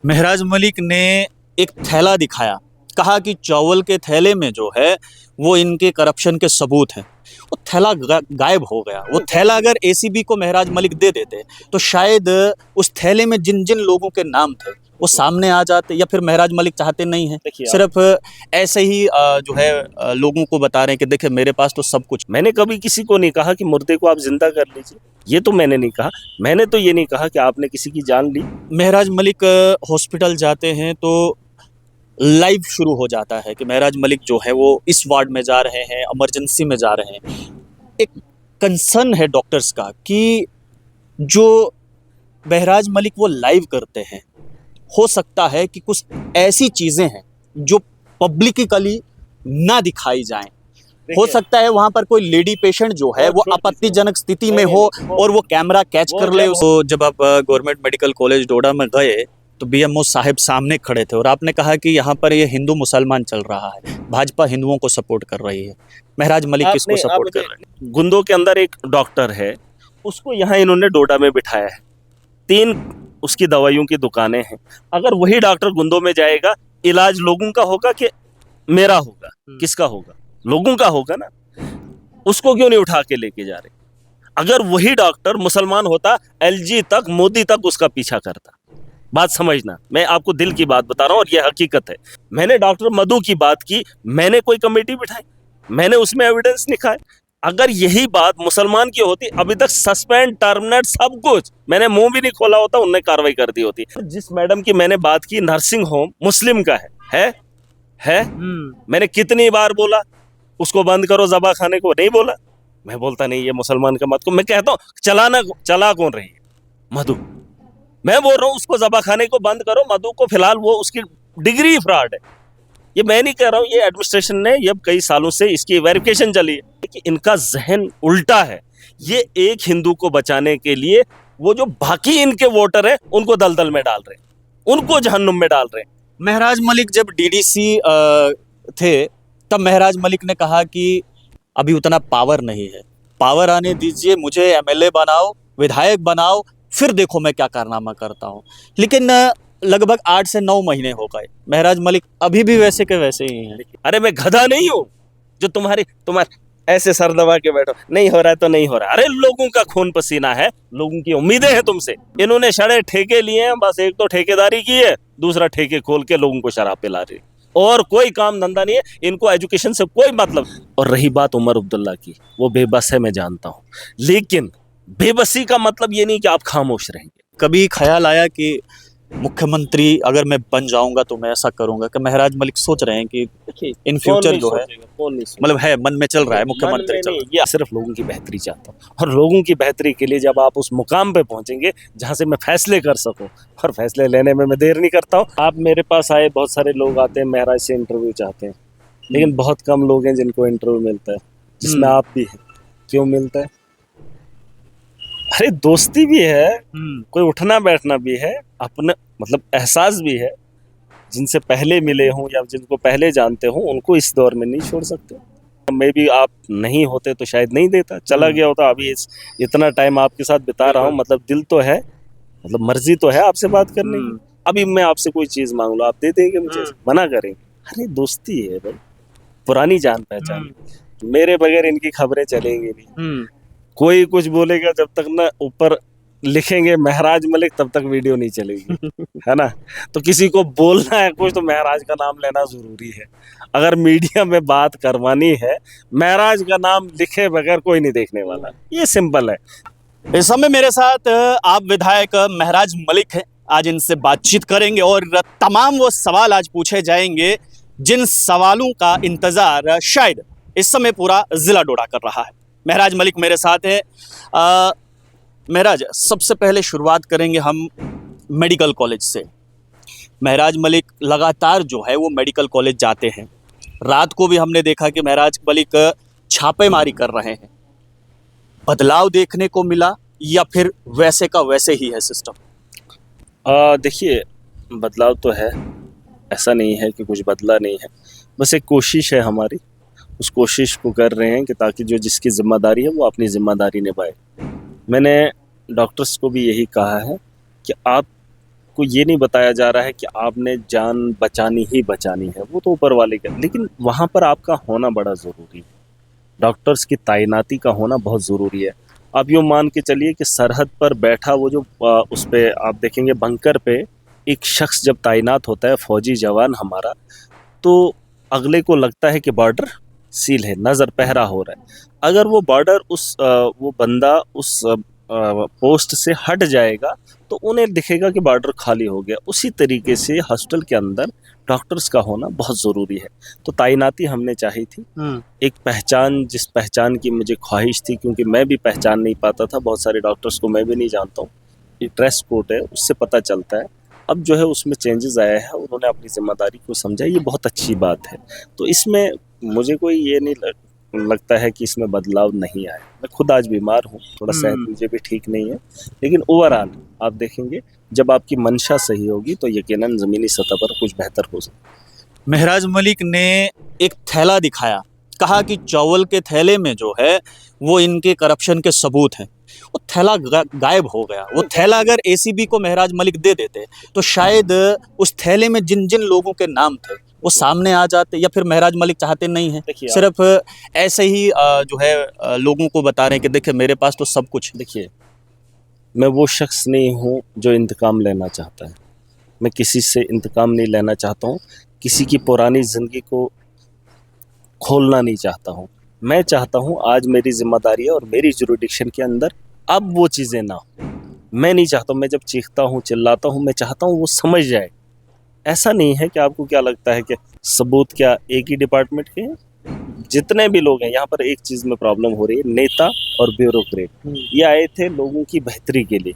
महराज मलिक ने एक थैला दिखाया, कहा कि चावल के थैले में जो है वो इनके करप्शन के सबूत हैं। वो थैला गायब हो गया। वो थैला अगर एसीबी को महराज मलिक दे देते तो शायद उस थैले में जिन जिन लोगों के नाम थे वो सामने आ जाते, या फिर महराज मलिक चाहते नहीं है, सिर्फ ऐसे ही जो है लोगों को बता रहे हैं कि देखिए मेरे पास तो सब कुछ। मैंने कभी किसी को नहीं कहा कि मुर्दे को आप जिंदा कर लीजिए, ये तो मैंने नहीं कहा। मैंने तो ये नहीं कहा कि आपने किसी की जान ली। महराज मलिक हॉस्पिटल जाते हैं तो लाइव शुरू हो जाता है कि महराज मलिक जो है वो इस वार्ड में जा रहे हैं, इमरजेंसी में जा रहे हैं। एक कंसर्न है डॉक्टर्स का कि जो महराज मलिक वो लाइव करते हैं, हो सकता है कि कुछ ऐसी चीज़ें हैं जो पब्लिकली ना दिखाई जाएं। हो सकता है वहां पर कोई लेडी पेशेंट जो है वो आपत्तिजनक स्थिति में हो और वो कैमरा कैच कर ले। तो जब आप गवर्नमेंट मेडिकल कॉलेज डोडा में गए तो बीएमओ साहब सामने खड़े थे और आपने कहा कि यहाँ पर ये हिंदू मुसलमान चल रहा है, भाजपा हिंदुओं को सपोर्ट कर रही है, महराज मलिक किसको सपोर्ट कर रहे हैं? गुंदो के अंदर एक डॉक्टर है, उसको यहाँ इन्होंने डोडा में बिठाया है। 3 उसकी दवाइयों की दुकानें हैं। अगर वही डॉक्टर गुंदो में जाएगा, इलाज लोगों का होगा कि मेरा होगा? किसका होगा? लोगों का होगा ना। उसको क्यों नहीं उठा के लेके जा रहे? अगर वही डॉक्टर मुसलमान होता, एलजी तक, मोदी तक उसका पीछा करता। बात समझना, मैं आपको दिल की बात बता रहा हूं और यह हकीकत है। मैंने डॉक्टर मधु की बात की, मैंने कोई कमेटी बिठाई, मैंने उसमें एविडेंस लिखा है। अगर यही बात मुसलमान की होती, अभी तक सस्पेंड, टर्मिनेट, सब कुछ, मैंने मुंह भी नहीं खोला होता, उन्होंने कार्रवाई कर दी होती। जिस मैडम की मैंने बात की, नर्सिंग होम मुस्लिम का है। मैंने कितनी बार बोला उसको बंद करो, जबा खाने को, नहीं बोला। मैं बोलता नहीं ये मुसलमान का मत को, मैं कहता हूँ चला कौन रही है? मधु। मैं बोल रहा हूँ उसको जबा खाने को बंद करो। मधु को फिलहाल वो उसकी डिग्री फ्रॉड है, ये मैं नहीं कह रहा हूँ, ये एडमिनिस्ट्रेशन ने ये कई सालों से इसकी वेरिफिकेशन चली है कि इनका जहन उल्टा है। ये एक हिंदू को बचाने के लिए वो जो बाकी इनके वोटर हैं उनको दलदल में डाल रहे हैं, उनको जहन्नुम में डाल रहे हैं। महराज मलिक जब डीडीसी थे तब महराज मलिक ने कहा कि अभी उतना पावर नहीं है, पावर आने दीजिए, मुझे एमएलए बनाओ, विधायक बनाओ, फिर देखो मैं क्या कारनामा करता हूँ। लेकिन लगभग 8 से 9 महीने हो गए, महराज मलिक अभी भी वैसे के वैसे ही हैं। अरे मैं गधा नहीं हूँ जो तुम्हारे ऐसे सर दबा के बैठो, नहीं हो रहा है तो नहीं हो रहा है। अरे लोगों का खून पसीना है, लोगों की उम्मीदें हैं तुमसे। इन्होंने शड़े ठेके लिए हैं, बस एक तो ठेकेदारी की है, दूसरा ठेके खोल के लोगों को शराब पिला रही, और कोई काम धंधा नहीं है इनको, एजुकेशन से कोई मतलब। और रही बात उमर अब्दुल्ला की, वो बेबस है, मैं जानता हूँ, लेकिन बेबसी का मतलब ये नहीं कि आप खामोश रहेंगे। कभी ख्याल आया कि मुख्यमंत्री अगर मैं बन जाऊंगा तो मैं ऐसा करूंगा? कि महराज मलिक सोच रहे हैं कि इन फ्यूचर जो है, मतलब है मन में चल रहा है मुख्यमंत्री चल रहा है? ये सिर्फ लोगों की बेहतरी चाहता हूँ, और लोगों की बेहतरी के लिए जब आप उस मुकाम पे पहुंचेंगे जहां से मैं फैसले कर सकूं, और फैसले लेने में मैं देर नहीं करता हूँ। आप मेरे पास आए, बहुत सारे लोग आते हैं महराज से इंटरव्यू चाहते हैं, लेकिन बहुत कम लोग हैं जिनको इंटरव्यू मिलता है, जिसमें आप भी हैं। क्यों मिलता है? अरे दोस्ती भी है, कोई उठना बैठना भी है, अपने मतलब एहसास भी है। जिनसे पहले मिले हों या जिनको पहले जानते हो उनको इस दौर में नहीं छोड़ सकते। मैं भी आप नहीं होते तो शायद नहीं देता, चला गया होता। अभी इतना टाइम आपके साथ बिता रहा हूँ, मतलब दिल तो है, मतलब मर्जी तो है आपसे बात करने की। अभी मैं आपसे कोई चीज मांग लो, आप दे देंगे मुझे? मना करेंगे? अरे दोस्ती है भाई, पुरानी जान पहचान, मेरे बगैर इनकी खबरें चलेंगी नहीं। कोई कुछ बोलेगा, जब तक ना ऊपर लिखेंगे महराज मलिक तब तक वीडियो नहीं चलेगी। है ना? तो किसी को बोलना है कुछ तो महराज का नाम लेना जरूरी है। अगर मीडिया में बात करवानी है, महराज का नाम लिखे बगैर कोई नहीं देखने वाला, ये सिंपल है। इस समय मेरे साथ आप विधायक महराज मलिक हैं, आज इनसे बातचीत करेंगे और तमाम वो सवाल आज पूछे जाएंगे जिन सवालों का इंतजार शायद इस समय पूरा जिला डोडा कर रहा है। महराज मलिक मेरे साथ है। महराज, सबसे पहले शुरुआत करेंगे हम मेडिकल कॉलेज से। महराज मलिक लगातार जो है वो मेडिकल कॉलेज जाते हैं, रात को भी हमने देखा कि महराज मलिक छापेमारी कर रहे हैं। बदलाव देखने को मिला या फिर वैसे का वैसे ही है सिस्टम? देखिए, बदलाव तो है, ऐसा नहीं है कि कुछ बदला नहीं है, बस एक कोशिश है हमारी, उस कोशिश को कर रहे हैं कि ताकि जो जिसकी जिम्मेदारी है वो अपनी जिम्मेदारी निभाए। मैंने डॉक्टर्स को भी यही कहा है कि आप आपको ये नहीं बताया जा रहा है कि आपने जान बचानी ही बचानी है, वो तो ऊपर वाले का, लेकिन वहाँ पर आपका होना बड़ा ज़रूरी है। डॉक्टर्स की तैनाती का होना बहुत ज़रूरी है। आप यूँ मान के चलिए कि सरहद पर बैठा वो जो उस पे आप देखेंगे बंकर पे एक शख्स जब तैनात होता है, फौजी जवान हमारा, तो अगले को लगता है कि बॉर्डर सील है, नज़र पहरा हो रहा है। अगर वो बॉर्डर वो बंदा उस पोस्ट से हट जाएगा तो उन्हें दिखेगा कि बॉर्डर खाली हो गया। उसी तरीके से हॉस्टल के अंदर डॉक्टर्स का होना बहुत ज़रूरी है। तो तैनाती हमने चाही थी, एक पहचान, जिस पहचान की मुझे ख्वाहिश थी, क्योंकि मैं भी पहचान नहीं पाता था, बहुत सारे डॉक्टर्स को मैं भी नहीं जानता हूँ। ये ड्रेस कोड है, उससे पता चलता है। अब जो है उसमें चेंजेस आया है, उन्होंने अपनी जिम्मेदारी को समझा, ये बहुत अच्छी बात है। तो इसमें मुझे कोई ये नहीं लगता है कि इसमें बदलाव नहीं आया। मैं खुद आज बीमार हूँ, थोड़ा सेहत मुझे भी ठीक नहीं है, लेकिन ओवरऑल आप देखेंगे जब आपकी मंशा सही होगी तो यकीनन ज़मीनी सतह पर कुछ बेहतर हो सकता है। महराज मलिक ने एक थैला दिखाया, कहा कि चावल के थैले में जो है वो इनके करप्शन के सबूत हैं। वो थैला गायब हो गया। वो थैला अगर एसीबी को महराज मलिक दे देते तो शायद उस थैले में जिन जिन लोगों के नाम थे वो सामने आ जाते, या फिर महराज मलिक चाहते नहीं हैं, सिर्फ ऐसे ही जो है लोगों को बता रहे हैं कि देखिए मेरे पास तो सब कुछ। देखिए, मैं वो शख्स नहीं हूँ जो इंतकाम लेना चाहता है। मैं किसी से इंतकाम नहीं लेना चाहता हूँ, किसी की पुरानी ज़िंदगी को खोलना नहीं चाहता हूँ। मैं चाहता हूँ आज मेरी जिम्मेदारी है और मेरी जुरिडिक्शन के अंदर अब वो चीज़ें ना हो। मैं नहीं चाहता हूँ, मैं जब चीखता हूँ चिल्लाता हूँ, मैं चाहता हूँ वो समझ जाए। ऐसा नहीं है कि आपको क्या लगता है कि सबूत क्या एक ही डिपार्टमेंट के हैं? जितने भी लोग हैं यहाँ पर, एक चीज़ में प्रॉब्लम हो रही है, नेता और ब्यूरोक्रेट ये आए थे लोगों की बेहतरी के लिए।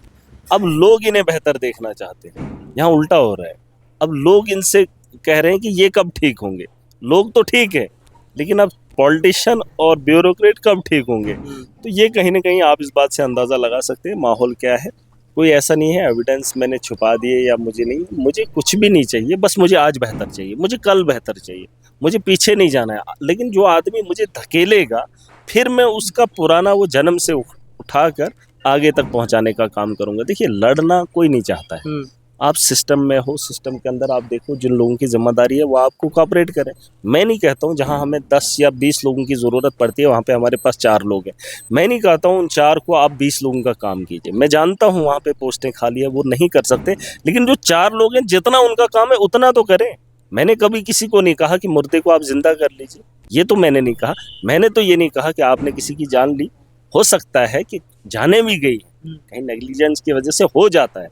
अब लोग इन्हें बेहतर देखना चाहते हैं, यहाँ उल्टा हो रहा है। अब लोग इनसे कह रहे हैं कि ये कब ठीक होंगे। लोग तो ठीक है, लेकिन अब पॉलिटिशियन और ब्यूरोक्रेट कब ठीक होंगे। तो ये कहीं ना कहीं आप इस बात से अंदाज़ा लगा सकते हैं माहौल क्या है। कोई ऐसा नहीं है एविडेंस मैंने छुपा दिए या मुझे नहीं, मुझे कुछ भी नहीं चाहिए, बस मुझे आज बेहतर चाहिए, मुझे कल बेहतर चाहिए, मुझे पीछे नहीं जाना है। लेकिन जो आदमी मुझे धकेलेगा फिर मैं उसका पुराना वो जन्म से उठाकर आगे तक पहुंचाने का काम करूंगा। देखिए, लड़ना कोई नहीं चाहता है। आप सिस्टम में हो, सिस्टम के अंदर आप देखो जिन लोगों की जिम्मेदारी है वो आपको कोऑपरेट करें। मैं नहीं कहता हूँ जहाँ हमें 10 या 20 लोगों की ज़रूरत पड़ती है वहाँ पे हमारे पास 4 लोग हैं। मैं नहीं कहता हूँ उन 4 को आप 20 लोगों का काम कीजिए। मैं जानता हूँ वहाँ पे पोस्टें खाली है, वो नहीं कर सकते, लेकिन जो 4 लोग हैं जितना उनका काम है उतना तो करें। मैंने कभी किसी को नहीं कहा कि मुर्दे को आप जिंदा कर लीजिए, ये तो मैंने नहीं कहा। मैंने तो ये नहीं कहा कि आपने किसी की जान ली। हो सकता है कि जाने भी गई, कहीं नेग्लिजेंस की वजह से हो जाता है,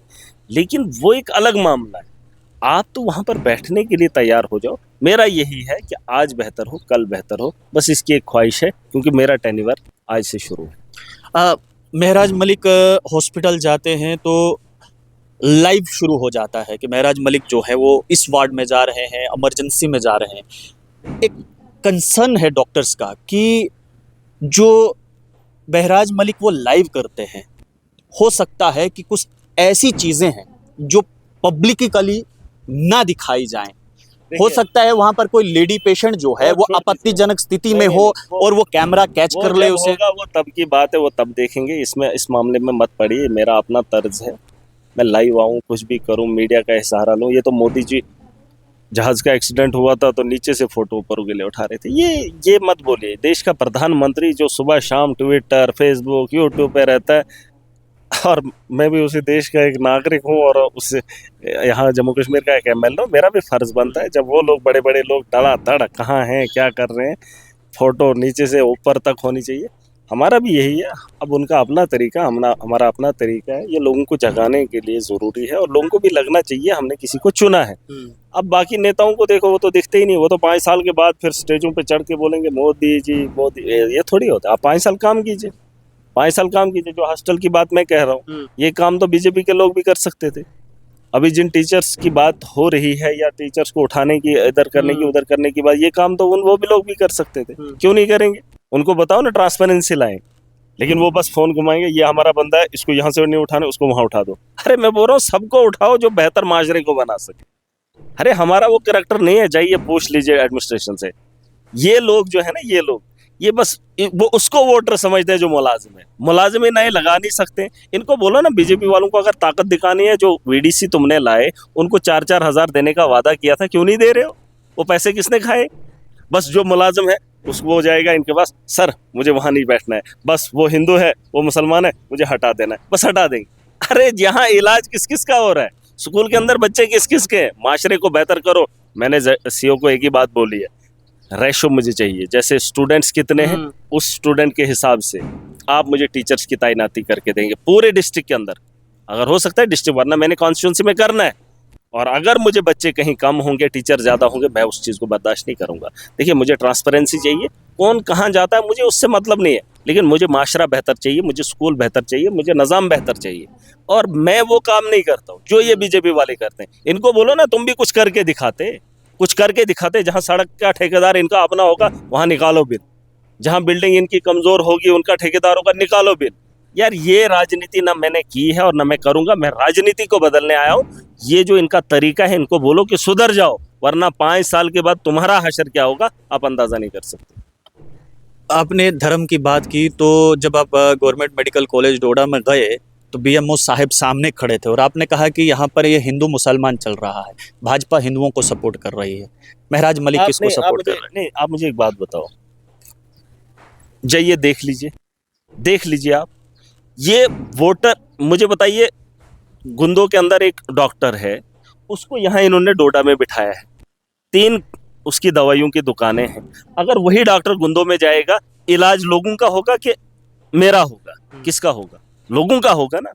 लेकिन वो एक अलग मामला है। आप तो वहाँ पर बैठने के लिए तैयार हो जाओ। मेरा यही है कि आज बेहतर हो, कल बेहतर हो, बस इसकी एक ख्वाहिश है, क्योंकि मेरा टेन्योर आज से शुरू है। महराज मलिक हॉस्पिटल जाते हैं तो लाइव शुरू हो जाता है कि महराज मलिक जो है वो इस वार्ड में जा रहे हैं, इमरजेंसी में जा रहे हैं। एक कंसर्न है डॉक्टर्स का कि जो महराज मलिक वो लाइव करते हैं, हो सकता है कि कुछ ऐसी चीज़ें हैं जो पब्लिकली ना दिखाई जाएं। हो सकता है वहां पर कोई लेडी पेशेंट जो है वो आपत्तिजनक स्थिति में हो और वो कैमरा कैच कर ले उसे। वो तब की बात है, वो तब देखेंगे। इसमें इस मामले में मत पड़िए, मेरा अपना तर्ज है। मैं लाइव आऊँ, कुछ भी करूँ, मीडिया का सहारा लूँ। ये तो मोदी जी जहाज का एक्सीडेंट हुआ था तो नीचे से फोटो ऊपर उगले उठा रहे थे। ये मत बोलिए। देश का प्रधानमंत्री जो सुबह शाम ट्विटर, फेसबुक, यूट्यूब पे रहता है, और मैं भी उसी देश का एक नागरिक हूँ और उससे यहाँ जम्मू कश्मीर का एक एमएलए हूँ। मेरा भी फर्ज बनता है, जब वो लोग बड़े बड़े लोग धड़ाधड़ कहाँ हैं, क्या कर रहे हैं, फोटो नीचे से ऊपर तक होनी चाहिए। हमारा भी यही है। अब उनका अपना तरीका, हमारा अपना तरीका है। ये लोगों को जगाने के लिए ज़रूरी है और लोगों को भी लगना चाहिए हमने किसी को चुना है। अब बाकी नेताओं को देखो, वो तो दिखते ही नहीं। वो तो 5 साल के बाद फिर स्टेजों पे चढ़ के बोलेंगे मोदी जी मोदी। ये थोड़ी होता है। आप 5 साल काम कीजिए, 5 साल काम कीजिए। जो हॉस्टल की बात मैं कह रहा हूँ, ये काम तो बीजेपी के लोग भी कर सकते थे। अभी जिन टीचर्स की बात हो रही है, या टीचर्स को उठाने की, इधर करने की, उधर करने की बात, ये काम तो वो भी लोग भी कर सकते थे। क्यों नहीं करेंगे? उनको बताओ ना, ट्रांसपेरेंसी लाएं। लेकिन वो बस फोन घुमाएंगे, ये हमारा बंदा है, इसको यहाँ से नहीं उठाना, उसको वहां उठा दो। अरे मैं बोल रहा हूँ सबको उठाओ जो बेहतर माशरे को बना सके। अरे हमारा वो कैरेक्टर नहीं है, जाइए पूछ लीजिए एडमिनिस्ट्रेशन से। ये लोग जो है ना, ये लोग ये बस वो उसको वोटर समझते हैं जो मुलाजिम है। मुलाजिम ही नहीं लगा नहीं सकते। इनको बोलो ना, बीजेपी वालों को अगर ताकत दिखानी है, जो वीडीसी तुमने लाए उनको 4-4 हज़ार देने का वादा किया था, क्यों नहीं दे रहे हो? वो पैसे किसने खाए? बस जो मुलाजिम है उसको हो जाएगा इनके पास, सर मुझे वहां नहीं बैठना है, बस वो हिंदू है वो मुसलमान है मुझे हटा देना है, बस हटा देंगे। अरे यहाँ इलाज किस किस का हो रहा है, स्कूल के अंदर बच्चे किस किस के हैं? माशरे को बेहतर करो। मैंने सीओ को एक ही बात बोली है, रेशो मुझे चाहिए, जैसे स्टूडेंट्स कितने हैं उस स्टूडेंट के हिसाब से आप मुझे टीचर्स की तैनाती करके देंगे पूरे डिस्ट्रिक्ट के अंदर, अगर हो सकता है डिस्ट्रिक्ट, वरना मैंने कॉन्स्टिट्यूंसी में करना है। और अगर मुझे बच्चे कहीं कम होंगे, टीचर ज़्यादा होंगे, मैं उस चीज़ को बर्दाश्त नहीं करूँगा। देखिए मुझे ट्रांसपेरेंसी चाहिए, कौन कहाँ जाता है मुझे उससे मतलब नहीं है, लेकिन मुझे माशरा बेहतर चाहिए, मुझे स्कूल बेहतर चाहिए, मुझे निज़ाम बेहतर चाहिए। और मैं वो काम नहीं करता हूँ जो ये बीजेपी वाले करते हैं। इनको बोलो ना तुम भी कुछ करके दिखाते, कुछ करके दिखाते। जहाँ सड़क का ठेकेदार इनका अपना होगा वहाँ निकालो बिल, जहाँ बिल्डिंग इनकी कमज़ोर होगी उनका ठेकेदार होगा, निकालो बिल। यार ये राजनीति ना मैंने की है और ना मैं करूँगा, मैं राजनीति को बदलने आया हूँ। ये जो इनका तरीका है इनको बोलो कि सुधर जाओ, वरना 5 साल के बाद तुम्हारा हशर क्या होगा आप अंदाज़ा नहीं कर सकते। आपने धर्म की बात की, तो जब आप गवर्नमेंट मेडिकल कॉलेज डोडा में गए तो बीएमओ साहब सामने खड़े थे और आपने कहा कि यहाँ पर ये हिंदू मुसलमान चल रहा है, भाजपा हिंदुओं को सपोर्ट कर रही है, महराज मलिक किसको सपोर्ट कर रहे हैं? नहीं, आप मुझे एक बात बताओ, जाइए देख लीजिए, देख लीजिए आप ये वोटर, मुझे बताइए गुंदों के अंदर एक डॉक्टर है, उसको यहाँ इन्होंने डोडा में बिठाया है, 3 उसकी दवाइयों की दुकानें हैं। अगर वही डॉक्टर गुंदों में जाएगा, इलाज लोगों का होगा कि मेरा होगा? किसका होगा? लोगों का होगा ना।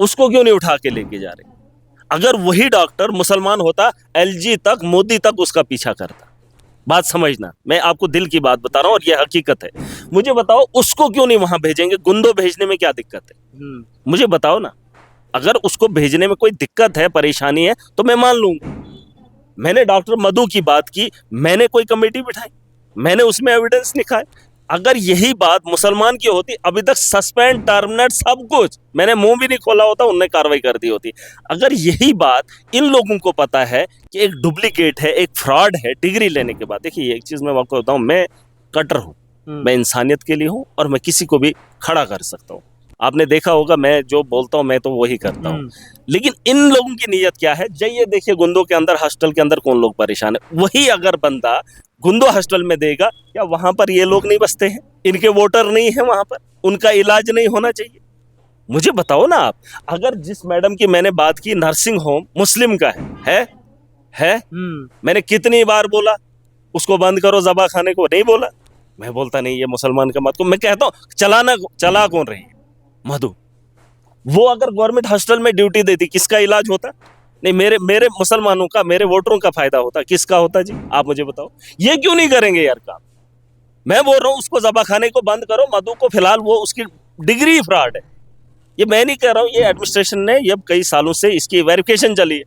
उसको क्यों नहीं उठा के लेके जा रहे? अगर वही डॉक्टर मुसलमान होता, एलजी तक, मोदी तक उसका पीछा करता। बात समझना, मैं आपको दिल की बात बता रहा हूँ और ये हकीकत है। मुझे बताओ उसको क्यों नहीं वहां भेजेंगे? गुंदो भेजने में क्या दिक्कत है? मुझे बताओ ना। अगर उसको भेजने में कोई दिक्कत है, परेशानी है, तो मैं मान लूंगा। मैंने डॉक्टर मधु की बात की, मैंने कोई कमेटी बिठाई, मैंने उसमें एविडेंस लिखा है। अगर यही बात मुसलमान की होती, अभी तक सस्पेंड, टर्मिनेट सब कुछ, मैंने मुंह भी नहीं खोला होता, उनने कार्रवाई कर दी होती। अगर यही बात इन लोगों को पता है कि एक डुप्लीकेट है, एक फ्रॉड है डिग्री लेने के बाद। देखिए एक चीज मैं आपको बताऊं, मैं कटर हूं, मैं इंसानियत के लिए हूं और मैं किसी को भी खड़ा कर सकता हूं। आपने देखा होगा मैं जो बोलता हूं मैं तो वही करता हूं। लेकिन इन लोगों की नीयत क्या है? जाइए देखिए गुंदों के अंदर, हॉस्टल के अंदर कौन लोग परेशान है। वही अगर बंदा गुंदो हॉस्टल में देगा, क्या वहां पर ये लोग नहीं बसते हैं? इनके वोटर नहीं है वहां पर? उनका इलाज नहीं होना चाहिए? मुझे बताओ ना आप। अगर जिस मैडम की मैंने बात की, नर्सिंग होम मुस्लिम का है? मैंने कितनी बार बोला उसको बंद करो, ज़बा खाने को, नहीं बोला? मैं बोलता नहीं ये मुसलमान का मत को, मैं कहता हूँ चला कौन रही है? मधु। वो अगर गवर्नमेंट हॉस्टल में ड्यूटी देती, किसका इलाज होता? नहीं, मेरे मुसलमानों का, मेरे वोटरों का फायदा होता। किसका होता जी? आप मुझे बताओ। ये क्यों नहीं करेंगे यार काम? मैं बोल रहा हूँ उसको ज़बा खाने को बंद करो। मधु को फिलहाल वो उसकी डिग्री फ्रॉड है, ये मैं नहीं कह रहा हूँ, ये एडमिनिस्ट्रेशन ने ये कई सालों से इसकी वेरिफिकेशन चली है।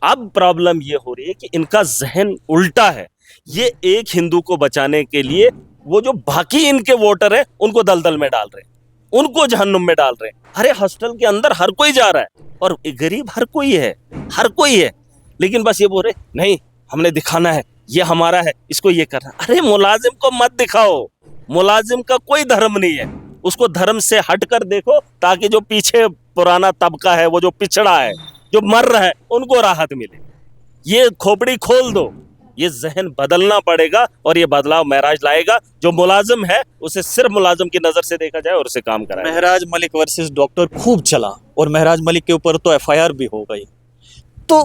अब प्रॉब्लम ये हो रही है कि इनका जहन उल्टा है। ये एक हिंदू को बचाने के लिए वो जो बाकी इनके वोटर हैं उनको दलदल में डाल रहे हैं, उनको जहन्नुम में डाल रहे हैं। अरे हॉस्टल के अंदर हर कोई जा रहा है और गरीब हर कोई है, हर कोई है, लेकिन बस ये बोल रहे नहीं हमने दिखाना है, ये हमारा है, इसको ये करना। अरे मुलाजिम को मत दिखाओ, मुलाजिम का कोई धर्म नहीं है, उसको धर्म से हट कर देखो, ताकि जो पीछे पुराना तबका है, वो जो पिछड़ा है, जो मर रहा है, उनको राहत मिले। ये खोपड़ी खोल दो, ये जहन बदलना पड़ेगा और ये बदलाव महराज लाएगा। जो मुलाजिम है उसे सिर्फ मुलाजिम की नजर से देखा जाए और उसे काम कराए। महराज मलिक वर्सेस डॉक्टर खूब चला और महराज मलिक के ऊपर तो एफआईआर भी हो गई। तो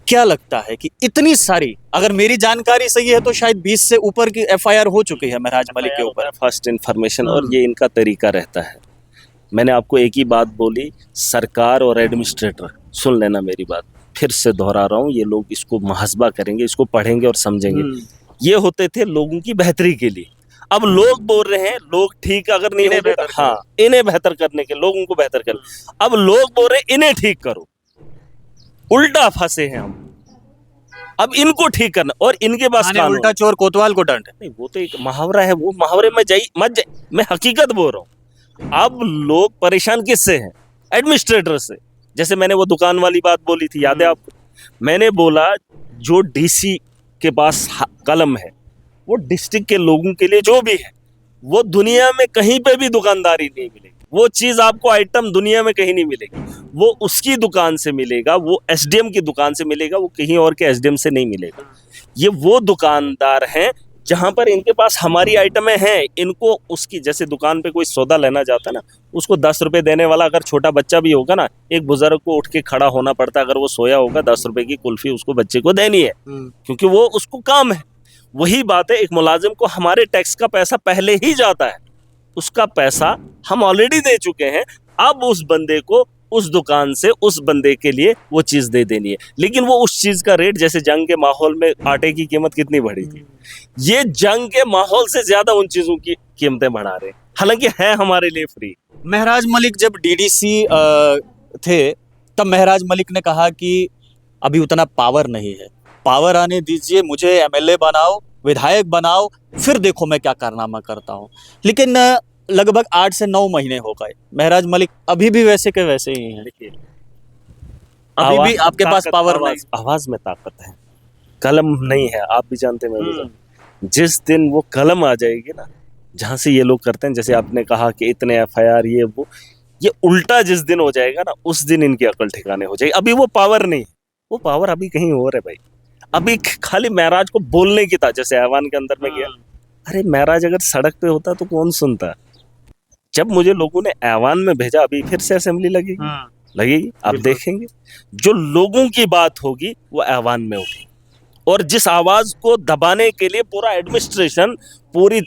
क्या लगता है कि इतनी सारी, अगर मेरी जानकारी सही है तो शायद 20 से ऊपर की एफआईआर हो चुकी है महराज मलिक के ऊपर। फर्स्ट इन्फॉर्मेशन, और ये इनका तरीका रहता है। मैंने आपको एक ही बात बोली, सरकार और एडमिनिस्ट्रेटर, सुन लेना मेरी बात, फिर से दोहरा रहा हूँ, ये लोग इसको मुहासबा करेंगे, इसको पढ़ेंगे और समझेंगे। ये होते थे लोगों की बेहतरी के लिए। अब लोग बोल रहे हैं लोग ठीक अगर नहीं होंगे, हाँ इन्हें बेहतर करने के, लोगों को बेहतर कर। अब लोग बोल रहे हैं इन्हें ठीक करो, उल्टा फंसे हैं हम। अब इनको ठीक करना और इनके पास उल्टा चोर कोतवाल को दंड। नहीं, वो तो एक मुहावरा है, वो मुहावरे में मत जाइए, मैं हकीकत बोल रहा हूँ। अब लोग परेशान किससे हैं? एडमिनिस्ट्रेटर से। जैसे मैंने वो दुकान वाली बात बोली थी, याद है आपको? मैंने बोला जो डीसी के पास कलम है, वो डिस्ट्रिक्ट के लोगों के लिए जो भी है, वो दुनिया में कहीं पे भी दुकानदारी नहीं मिलेगी। वो चीज आपको आइटम दुनिया में कहीं नहीं मिलेगी, वो उसकी दुकान से मिलेगा, वो एसडीएम की दुकान से मिलेगा, वो कहीं और के एसडीएम से नहीं मिलेगा। ये वो दुकानदार हैं जहां पर इनके पास हमारी आइटमें हैं, इनको उसकी, जैसे दुकान पे कोई सौदा लेना जाता है ना, उसको 10 रुपए देने वाला अगर छोटा बच्चा भी होगा ना, एक बुजुर्ग को उठ के खड़ा होना पड़ता है, अगर वो सोया होगा 10 रुपए की कुल्फी उसको बच्चे को देनी है, क्योंकि वो उसको काम है। वही बात है, एक मुलाजिम को हमारे टैक्स का पैसा पहले ही जाता है, उसका पैसा हम ऑलरेडी दे चुके हैं, अब उस बंदे को उस दुकान से उस बंदे के लिए वो चीज दे देनी है। लेकिन वो उस चीज का रेट, जैसे जंग के माहौल में आटे की कीमत कितनी बढ़ी थी, ये जंग के माहौल से ज्यादा उन चीजों की कीमतें बढ़ा रहे हैं, हालांकि है हमारे लिए फ्री। महराज मलिक जब डीडीसी थे तब महराज मलिक ने कहा कि अभी उतना पावर नहीं है, पावर आने दीजिए, मुझे एमएलए बनाओ, विधायक बनाओ, फिर देखो मैं क्या कारनामा करता हूँ। लेकिन लगभग 8 से 9 महीने हो गए, महराज मलिक अभी भी वैसे के वैसे ही हैं। देखिए, अभी भी आपके पास पावर नहीं। आवाज में ताकत है, कलम नहीं है, आप भी जानते हैं, मैं भी जानता। जिस दिन वो कलम आ जाएगी ना, जहां से ये लोग करते हैं, जैसे आपने कहा कि इतने एफआईआर ये उल्टा जिस दिन हो जाएगा ना, उस दिन इनकी अकल ठिकाने हो जाएगी। अभी वो पावर नहीं है, वो पावर अभी कहीं और है भाई। अभी खाली महराज को बोलने की था, जैसे ऐवान के अंदर में गया, अरे महराज अगर सड़क पे होता तो कौन सुनता। जब मुझे लोगों ने ऐवान में भेजा, अभी फिर से असेंबली लगेगी, आप देखेंगे जो लोगों की बात होगी वो ऐवान में होगी। और जिस आवाज को दबाने के लिए पूरा एडमिनिस्ट्रेशन, पूरी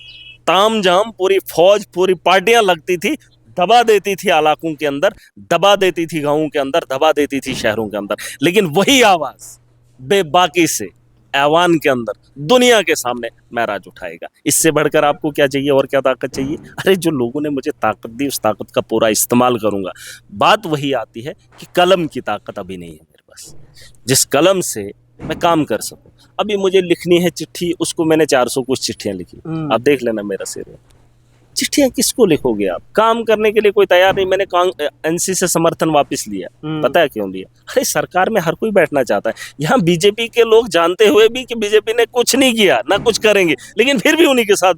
तामझाम, पूरी फौज, पूरी पार्टियां लगती थी, दबा देती थी इलाकों के अंदर, दबा देती थी गांवों के अंदर, दबा देती थी शहरों के अंदर, लेकिन वही आवाज बेबाकी से ऐवान के अंदर दुनिया के सामने महराज उठाएगा। इससे बढ़कर आपको क्या चाहिए और क्या ताकत चाहिए? अरे जो लोगों ने मुझे ताकत दी, उस ताकत का पूरा इस्तेमाल करूंगा। बात वही आती है कि कलम की ताकत अभी नहीं है मेरे पास, जिस कलम से मैं काम कर सकूं। अभी मुझे लिखनी है चिट्ठी, उसको मैंने 400 कुछ चिट्ठियां लिखी, आप देख लेना मेरा सिर। चिट्ठियां किसको लिखोगे आप? काम करने के लिए कोई तैयार नहीं। मैंने एनसी से समर्थन वापस लिया, पता है क्यों लिया? अरे सरकार में हर कोई बैठना चाहता है। यहाँ बीजेपी के लोग जानते हुए भी कि बीजेपी ने कुछ नहीं किया, ना कुछ करेंगे, लेकिन फिर भी उन्हीं के साथ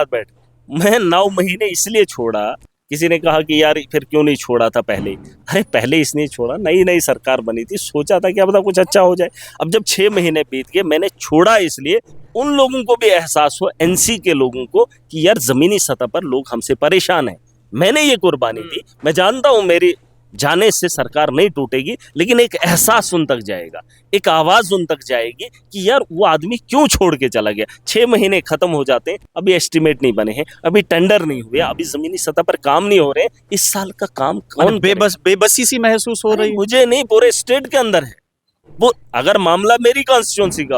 बैठे, मैं 9 महीने इसलिए छोड़ा। किसी ने कहा कि यार फिर क्यों नहीं छोड़ा था पहले? अरे पहले इसलिए छोड़ा, नई सरकार बनी थी, सोचा था कि अब कुछ अच्छा हो जाए। अब जब 6 महीने बीत गए, मैंने छोड़ा इसलिए उन लोगों को भी एहसास हो, एनसी के लोगों को, कि यार जमीनी सतह पर लोग हमसे परेशान हैं। मैंने ये कुर्बानी दी, मैं जानता हूं मेरी जाने से सरकार नहीं टूटेगी, लेकिन एक एहसास उन तक जाएगा, एक आवाज उन तक जाएगी कि यार वो आदमी क्यों छोड़ के चला गया। 6 महीने खत्म हो जाते हैं, अभी एस्टिमेट नहीं बने हैं, अभी टेंडर नहीं हुए, अभी जमीनी सतह पर काम नहीं हो रहे। इस साल का काम कौन बेबसी सी महसूस हो रही? मुझे नहीं, पूरे स्टेट के अंदर है वो। अगर मामला मेरी कॉन्स्टिट्यूंसी का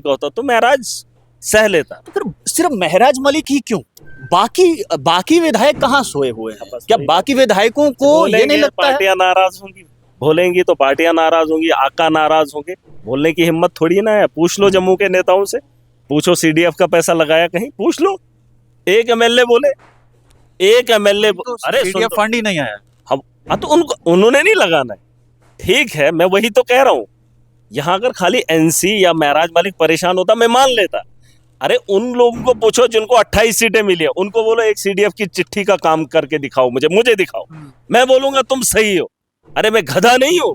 होता, तो महराज सह लेता। तो फिर सिर्फ महराज मलिक ही क्यों? बाकी विधायक कहाँ सोए हुए हैं? क्या बाकी विधायकों को ये नहीं लगता है? पार्टियां नाराज होंगी, बोलेंगी तो पार्टियां नाराज होंगी, आका नाराज होंगे, बोलने की हिम्मत थोड़ी ना है। पूछ लो जम्मू के नेताओं से, पूछो सीडीएफ का पैसा लगाया कहीं, पूछ लो। एक एमएलए बोले, तो अरे सीडीएफ फंड ही नहीं आया। हम तो उन्होंने नहीं लगाना है, ठीक है, मैं वही तो कह रहा हूँ। यहाँ अगर खाली एनसी या महराज मलिक परेशान होता, मैं मान लेता। अरे उन लोगों को पूछो जिनको 28 सीटें मिली है, उनको बोलो एक सीडीएफ की चिट्ठी का काम करके दिखाओ, मुझे दिखाओ, मैं बोलूंगा तुम सही हो। अरे मैं गधा नहीं हूं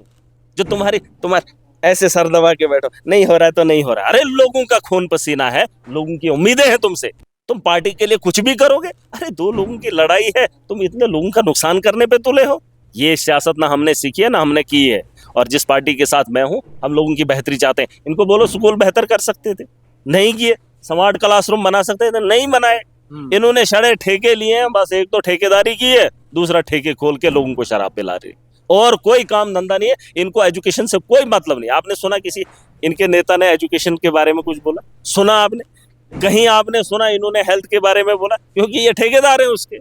जो तुम्हारे ऐसे सर दबा के बैठो, नहीं हो रहा है तो नहीं हो रहा है। अरे लोगों का खून पसीना है, लोगों की उम्मीदें हैं तुमसे, तुम पार्टी के लिए कुछ भी करोगे। अरे 2 लोगों की लड़ाई है, तुम इतने लोगों का नुकसान करने पे तुले हो। ये सियासत ना हमने सीखी है ना हमने की है। और जिस पार्टी के साथ मैं हूं, हम लोगों की बेहतरी चाहते हैं। इनको बोलो स्कूल बेहतर कर सकते थे, नहीं किए। स्मार्ट क्लासरूम बना सकते थे, नहीं बनाए। इन्होंने सारे ठेके लिए हैं, बस एक तो ठेकेदारी की है, दूसरा ठेके खोल के लोगों को शराब पिला रही, और कोई काम धंधा नहीं है। इनको एजुकेशन से कोई मतलब नहीं। आपने सुना किसी इनके नेता ने एजुकेशन के बारे में कुछ बोला? सुना आपने कहीं? आपने सुना इन्होंने हेल्थ के बारे में बोला? क्योंकि ये ठेकेदार है उसके,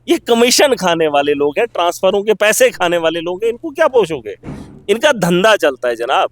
ये कमीशन खाने वाले लोग हैं, ट्रांसफरों के पैसे खाने वाले लोग हैं। इनको क्या पोषोगे? इनका धंधा चलता है जनाब।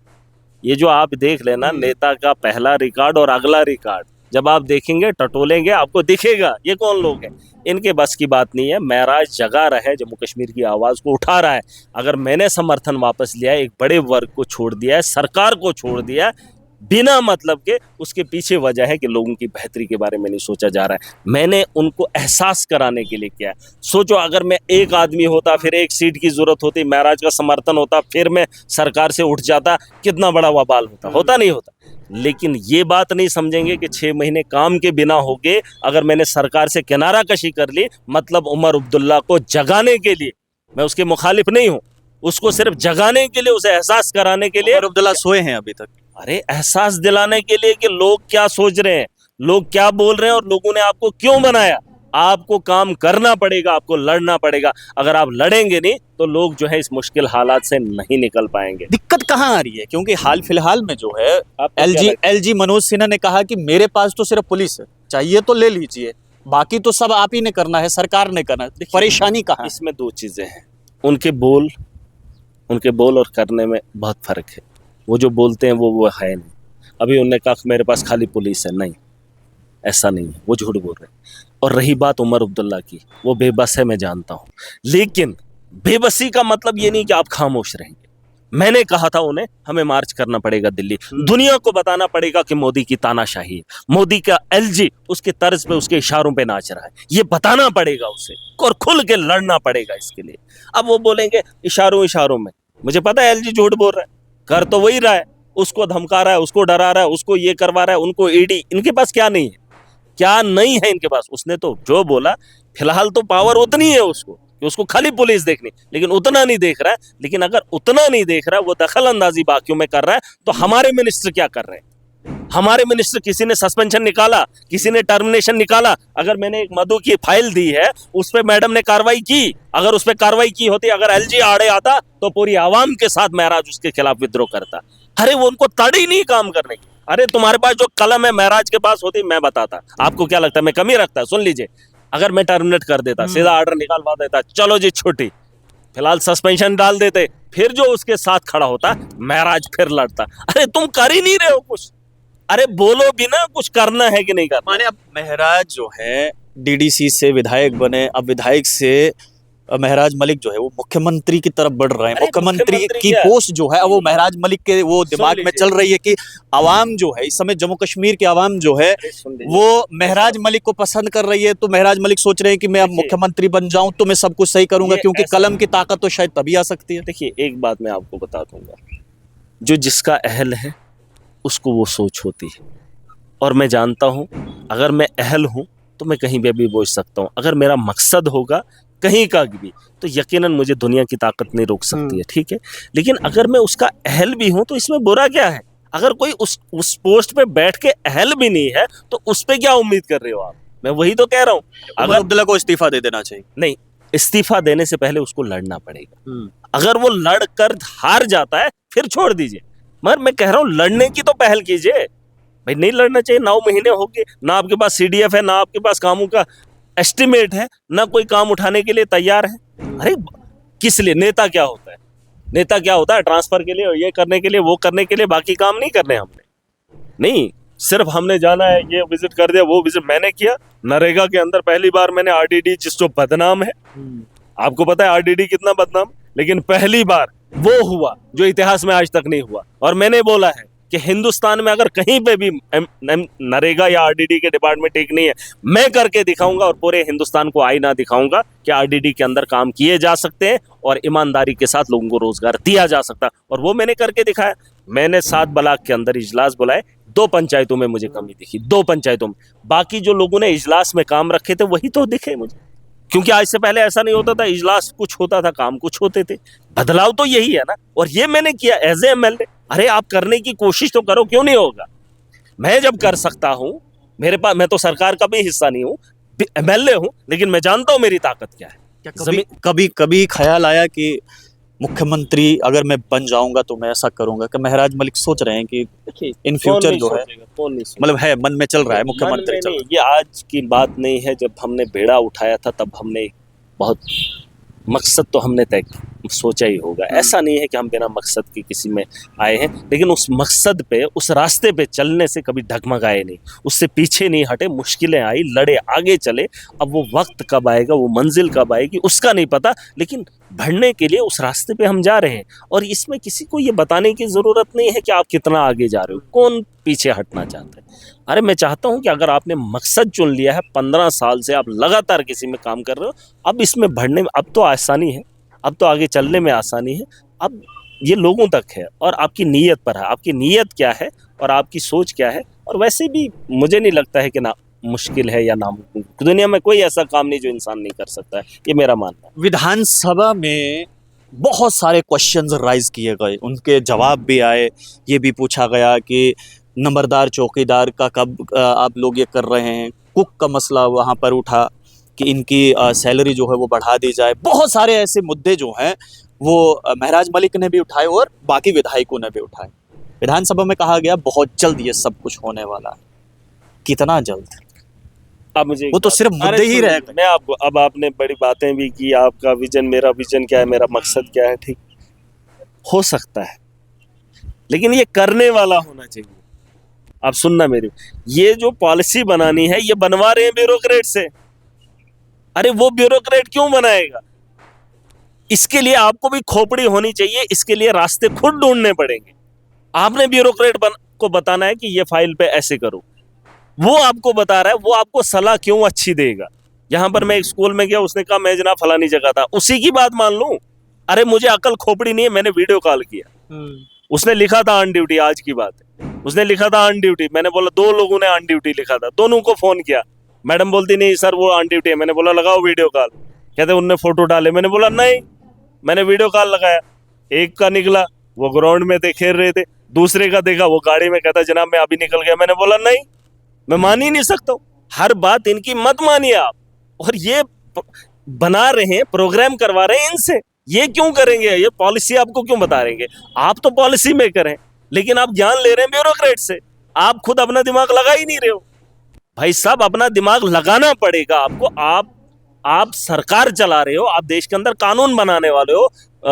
ये जो आप देख लेना, नेता का पहला रिकॉर्ड और अगला रिकॉर्ड, जब आप देखेंगे टटोलेंगे आपको दिखेगा ये कौन लोग हैं। इनके बस की बात नहीं है। महराज जगा रहा है, जम्मू कश्मीर की आवाज़ को उठा रहा है। अगर मैंने समर्थन वापस लिया है, एक बड़े वर्ग को छोड़ दिया है, सरकार को छोड़ दिया है बिना मतलब के, उसके पीछे वजह है कि लोगों की बेहतरी के बारे में नहीं सोचा जा रहा है। मैंने उनको एहसास कराने के लिए किया है। सोचो अगर मैं एक आदमी होता, फिर एक सीट की जरूरत होती, महराज का समर्थन होता, फिर मैं सरकार से उठ जाता, कितना बड़ा वबाल होता। होता नहीं होता। लेकिन ये बात नहीं समझेंगे कि 6 महीने काम के बिना हो गए, अगर मैंने सरकार से किनारा कशी कर ली, मतलब उमर अब्दुल्ला को जगाने के लिए, मैं उसके मुखालिफ नहीं हूँ, उसको सिर्फ जगाने के लिए, उसे एहसास कराने के लिए। उमर अब्दुल्ला सोए हैं अभी तक। अरे एहसास दिलाने के लिए कि लोग क्या सोच रहे हैं, लोग क्या बोल रहे हैं, और लोगों ने आपको क्यों बनाया। आपको काम करना पड़ेगा, आपको लड़ना पड़ेगा। अगर आप लड़ेंगे नहीं तो लोग जो है इस मुश्किल हालात से नहीं निकल पाएंगे। दिक्कत कहाँ आ रही है? क्योंकि हाल फिलहाल में जो है आपको क्या एलजी मनोज सिन्हा ने कहा कि मेरे पास तो सिर्फ पुलिस है, चाहिए तो ले लीजिए, बाकी तो सब आप ही ने करना है, सरकार ने करना है। परेशानी कहाँ है? इसमें दो चीजें हैं। उनके बोल और करने में बहुत फर्क है। वो जो बोलते हैं वो है नहीं। अभी उन्होंने कहा मेरे पास खाली पुलिस है, नहीं, ऐसा नहीं है, वो झूठ बोल रहे हैं। और रही बात उमर अब्दुल्ला की, वो बेबस है, मैं जानता हूँ, लेकिन बेबसी का मतलब ये नहीं कि आप खामोश रहेंगे। मैंने कहा था उन्हें, हमें मार्च करना पड़ेगा दिल्ली, दुनिया को बताना पड़ेगा कि मोदी की तानाशाही है, मोदी का एलजी उसके तर्ज पे, उसके इशारों पे नाच रहा है, ये बताना पड़ेगा उसे, और खुल के लड़ना पड़ेगा इसके लिए। अब वो बोलेंगे इशारों में, मुझे पता है एलजी झूठ बोल रहा है, कर तो वही रहा है, उसको धमका रहा है, उसको डरा रहा है, उसको ये करवा रहा है, उनको ईडी, इनके पास क्या नहीं है, क्या नहीं है इनके पास। उसने तो जो बोला, फिलहाल तो पावर उतनी है उसको कि उसको खाली पुलिस देखनी, लेकिन उतना नहीं देख रहा है। लेकिन अगर उतना नहीं देख रहा है, वो दखल अंदाजी बाकियों में कर रहा है, तो हमारे मिनिस्टर क्या कर रहे हैं? हमारे मिनिस्टर, किसी ने सस्पेंशन निकाला, किसी ने टर्मिनेशन निकाला। अगर मैंने एक मधु की फाइल दी है, उस पर मैडम ने कार्रवाई की, अगर उस पर कार्रवाई की होती, अगर एलजी आड़े आता तो पूरी आवाम के साथ महराज उसके खिलाफ विद्रोह करता। अरे वो उनको तड़ी नहीं काम करने की। अरे तुम्हारे पास जो कलम है महराज के पास होती, मैं बताता। आपको क्या लगता है मैं कमी रखता? सुन लीजिए, अगर मैं टर्मिनेट कर देता, सीधा ऑर्डर निकालवा देता, चलो जी छुट्टी, फिलहाल सस्पेंशन डाल देते, फिर जो उसके साथ खड़ा होता महराज फिर लड़ता। अरे तुम कर ही नहीं रहे हो कुछ। अरे बोलो भी ना, कुछ करना है कि नहीं करना। माने अब महराज जो है डीडीसी से विधायक बने, अब विधायक से महराज मलिक जो है वो मुख्यमंत्री की तरफ बढ़ रहे हैं। अरे मुख्यमंत्री की क्या? पोस्ट जो है वो महराज मलिक के वो दिमाग में लीजिए। चल रही है कि आवाम जो है इस समय जम्मू कश्मीर की आवाम जो है वो महराज मलिक को पसंद कर रही है। तो महराज मलिक सोच रहे हैं कि मैं अब देखिए, मुख्यमंत्री बन जाऊं तो मैं सब कुछ सही करूंगा, ये क्योंकि ऐसा- कलम की ताकत तो शायद तभी आ सकती है। देखिए एक बात मैं आपको बता दूंगा, जो जिसका अहल है उसको वो सोच होती है। और मैं जानता हूं, अगर मैं अहल हूं तो मैं कहीं भी बोल सकता हूं। अगर मेरा मकसद होगा कहीं का भी, तो यकीनन मुझे दुनिया की ताकत नहीं रोक सकती है, ठीक है। लेकिन अगर मैं उसका अहल भी हूं तो इसमें बुरा क्या है? अगर कोई उस पोस्ट पे बैठ के अहल भी नहीं है तो उस पे क्या उम्मीद कर रहे हो आप? मैं वही तो कह रहा हूं। उमर अगर अब्दुल्ला को इस्तीफा दे देना चाहिए। नहीं, इस्तीफा देने से पहले उसको लड़ना पड़ेगा। अगर वो लड़ कर हार जाता है फिर छोड़ दीजिए, मगर मैं कह रहा हूं लड़ने की तो पहल कीजिए। भाई नहीं लड़ना चाहिए, 9 महीने हो गए, ना आपके पास सीडीएफ है, ना आपके पास कामों का एस्टिमेट है, ना कोई काम उठाने के लिए तैयार है। अरे किस लिए? नेता क्या होता है? नेता क्या होता है? ट्रांसफर के लिए, ये करने के लिए, वो करने के लिए, बाकी काम नहीं करने हमने। नहीं, सिर्फ हमने जाना है, ये विजिट कर दिया, वो विजिट मैंने किया। नरेगा के अंदर पहली बार मैंने आरडीडी, जिस जो बदनाम है, आपको पता है आरडीडी कितना बदनाम, लेकिन पहली बार वो हुआ जो इतिहास में आज तक नहीं हुआ। और मैंने बोला है कि हिंदुस्तान में अगर कहीं पे भी नरेगा या आरडीडी के डिपार्टमेंट ठीक नहीं है, मैं करके दिखाऊंगा और पूरे हिंदुस्तान को आईना दिखाऊंगा कि आरडीडी के अंदर काम किए जा सकते हैं और ईमानदारी के साथ लोगों को रोजगार दिया जा सकता है। और वो मैंने करके दिखाया। मैंने 7 ब्लॉक के अंदर इजलास बुलाए, 2 पंचायतों में मुझे कमी दिखी, 2 पंचायतों में। बाकी जो लोगों ने इजलास में काम रखे थे वही तो दिखे मुझे, क्योंकि आज से पहले ऐसा नहीं होता था। इजलास कुछ होता था, काम कुछ होते थे। बदलाव तो यही है ना, और ये मैंने किया एज ए एमएलए। अरे आप करने की कोशिश तो करो, क्यों नहीं होगा? मैं जब कर सकता हूं, मेरे पास, मैं तो सरकार का भी हिस्सा नहीं हूं, एमएलए हूं, लेकिन मैं जानता हूं मेरी ताकत क्या है। क्या कभी ख्याल आया कि मुख्यमंत्री अगर मैं बन जाऊंगा तो मैं ऐसा करूंगा? कि महराज मलिक सोच रहे हैं कि इन फ्यूचर जो है, मतलब है मन में चल रहा है मुख्यमंत्री चल। ये आज की बात नहीं है। जब हमने बेड़ा उठाया था तब हमने बहुत मकसद तो हमने तय किया। सोचा ही होगा। ऐसा नहीं है कि हम बिना मकसद के किसी में आए हैं, लेकिन उस मकसद पे, उस रास्ते पे चलने से कभी डगमगाए नहीं, उससे पीछे नहीं हटे। मुश्किलें आई, लड़े, आगे चले। अब वो वक्त कब आएगा, वो मंजिल कब आएगी, उसका नहीं पता, लेकिन बढ़ने के लिए उस रास्ते पे हम जा रहे हैं। और इसमें किसी को ये बताने की ज़रूरत नहीं है कि आप कितना आगे जा रहे हो, कौन पीछे हटना चाहता है। अरे मैं चाहता हूं कि अगर आपने मकसद चुन लिया है, 15 साल से आप लगातार किसी में काम कर रहे हो, अब इसमें बढ़ने में अब तो आसानी है, अब तो आगे चलने में आसानी है। अब ये लोगों तक है और आपकी नीयत पर है, आपकी नीयत क्या है और आपकी सोच क्या है। और वैसे भी मुझे नहीं लगता है कि ना मुश्किल है या नामुमकिन, दुनिया में कोई ऐसा काम नहीं जो इंसान नहीं कर सकता है, ये मेरा मानना है। विधानसभा में बहुत सारे क्वेश्चंस राइज किए गए, उनके जवाब भी आए। ये भी पूछा गया कि नंबरदार चौकीदार का कब आप लोग ये कर रहे हैं। कुक का मसला वहाँ पर उठा कि इनकी सैलरी जो है वो बढ़ा दी जाए। बहुत सारे ऐसे मुद्दे जो हैं वो महराज मलिक ने भी उठाए और बाकी विधायकों ने भी उठाए। विधानसभा में कहा गया बहुत जल्द ये सब कुछ होने वाला है। कितना जल्द? अब मुझे वो तो सिर्फ मुद्दे ही रह गए। मैं आपको, अब आपने बड़ी बातें भी की, आपका विजन, मेरा विजन क्या है, मेरा मकसद क्या है, ठीक हो सकता है, लेकिन ये करने वाला होना चाहिए। आप सुनना मेरी, ये जो पॉलिसी बनानी है ये बनवा रहे हैं ब्यूरोक्रेट से। अरे वो ब्यूरोक्रेट क्यों बनाएगा? इसके लिए आपको भी खोपड़ी होनी चाहिए, इसके लिए रास्ते खुद ढूंढने पड़ेंगे। आपने ब्यूरोक्रेट को बताना है कि ये फाइल पे ऐसे करो, वो आपको बता रहा है, वो आपको सलाह क्यों अच्छी देगा। यहां पर मैं एक स्कूल में गया, उसने कहा मैं जना फलानी जगह था, उसी की बात मान लूं? अरे मुझे अकल खोपड़ी नहीं है, मैंने वीडियो कॉल किया, उसने लिखा था ऑन ड्यूटी, आज की बात है, उसने लिखा था ऑन ड्यूटी। मैंने बोला, दो लोगों ने ऑन ड्यूटी लिखा था, दोनों को फोन किया। मैडम बोलती नहीं सर वो ऑन ड्यूटी है। मैंने बोला लगाओ वीडियो कॉल, कहते उनने फोटो डाले। मैंने बोला नहीं, मैंने वीडियो कॉल लगाया। एक का निकला, वो ग्राउंड में थे, खेल रहे थे। दूसरे का देखा, वो गाड़ी में, कहता जनाब मैं अभी निकल गया। मैंने बोला नहीं, मैं मान ही नहीं सकता हूं, हर बात इनकी मत मानिए आप। और ये बना रहे हैं, प्रोग्राम करवा रहे हैं इनसे, ये क्यों करेंगे? ये पॉलिसी आपको क्यों बता रहेंगे? आप तो पॉलिसी मेकर हैं, लेकिन आप ज्ञान ले रहे हैं ब्यूरोक्रेट से। आप खुद अपना दिमाग लगा ही नहीं रहे हो। भाई साहब, अपना दिमाग लगाना पड़ेगा आपको। आप सरकार चला रहे हो, आप देश के अंदर कानून बनाने वाले हो,